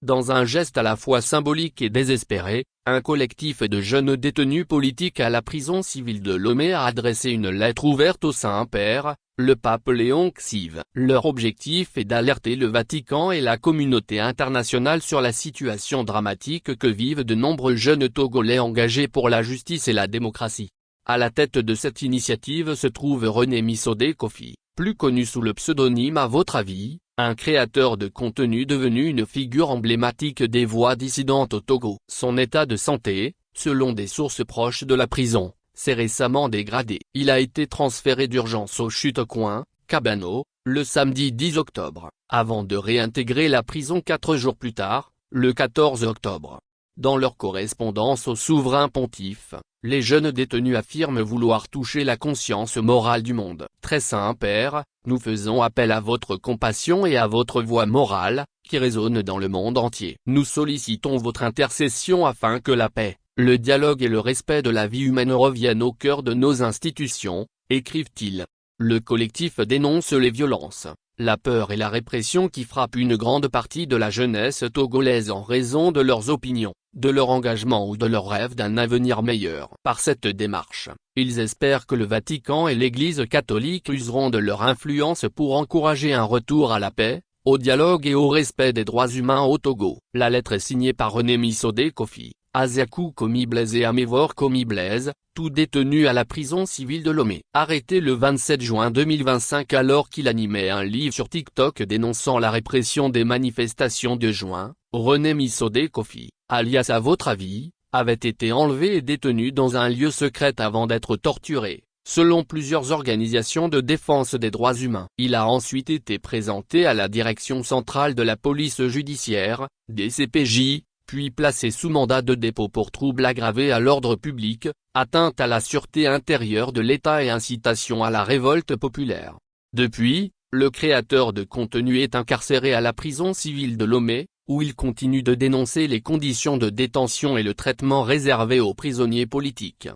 Dans un geste à la fois symbolique et désespéré, un collectif de jeunes détenus politiques à la prison civile de Lomé a adressé une lettre ouverte au Saint-Père, le pape Léon XIV. Leur objectif est d'alerter le Vatican et la communauté internationale sur la situation dramatique que vivent de nombreux jeunes Togolais engagés pour la justice et la démocratie. À la tête de cette initiative se trouve René Missodé Kofi, plus connu sous le pseudonyme À votre avis, un créateur de contenu devenu une figure emblématique des voix dissidentes au Togo. Son état de santé, selon des sources proches de la prison, s'est récemment dégradé. Il a été transféré d'urgence au Chute-Coin, Cabano, le samedi 10 octobre, avant de réintégrer la prison 4 jours plus tard, le 14 octobre. Dans leur correspondance au souverain pontife, les jeunes détenus affirment vouloir toucher la conscience morale du monde. Très Saint-Père, nous faisons appel à votre compassion et à votre voix morale, qui résonne dans le monde entier. Nous sollicitons votre intercession afin que la paix, le dialogue et le respect de la vie humaine reviennent au cœur de nos institutions, écrivent-ils. Le collectif dénonce les violences, la peur et la répression qui frappent une grande partie de la jeunesse togolaise en raison de leurs opinions, de leur engagement ou de leur rêve d'un avenir meilleur. Par cette démarche, ils espèrent que le Vatican et l'Église catholique useront de leur influence pour encourager un retour à la paix, au dialogue et au respect des droits humains au Togo. La lettre est signée par René Missodé Kofi, Aziakou Komi Blaise et Amévor Komi Blaise, tous détenus à la prison civile de Lomé. Arrêté le 27 juin 2025 alors qu'il animait un live sur TikTok dénonçant la répression des manifestations de juin, René Missodé Kofi, alias À votre avis, avait été enlevé et détenu dans un lieu secret avant d'être torturé, selon plusieurs organisations de défense des droits humains. Il a ensuite été présenté à la Direction centrale de la police judiciaire, DCPJ, puis placé sous mandat de dépôt pour troubles aggravés à l'ordre public, atteinte à la sûreté intérieure de l'État et incitation à la révolte populaire. Depuis, le créateur de contenu est incarcéré à la prison civile de Lomé, où il continue de dénoncer les conditions de détention et le traitement réservé aux prisonniers politiques.